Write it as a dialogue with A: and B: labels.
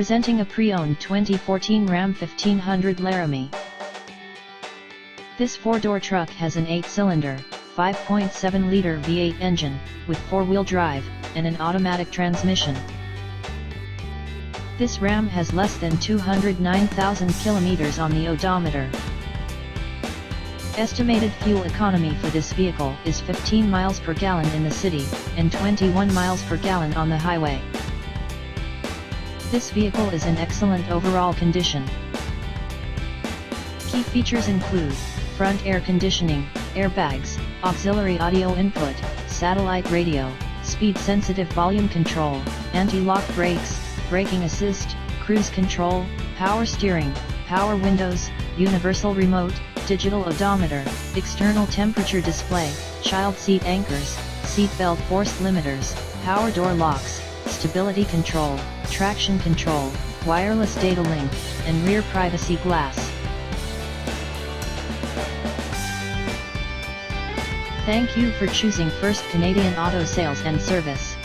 A: Presenting a pre-owned 2014 Ram 1500 Laramie. This four-door truck has an 8-cylinder, 5.7-liter V8 engine, with four-wheel drive, and an automatic transmission. This Ram has less than 209,000 kilometers on the odometer. Estimated fuel economy for this vehicle is 15 miles per gallon in the city, and 21 miles per gallon on the highway. This vehicle is in excellent overall condition. Key features include front air conditioning, airbags, auxiliary audio input, satellite radio, speed-sensitive volume control, anti-lock brakes, braking assist, cruise control, power steering, power windows, universal remote, digital odometer, external temperature display, child seat anchors, seat belt force limiters, power door locks, stability control, traction control, wireless data link, and rear privacy glass. Thank you for choosing First Canadian Auto Sales and Service.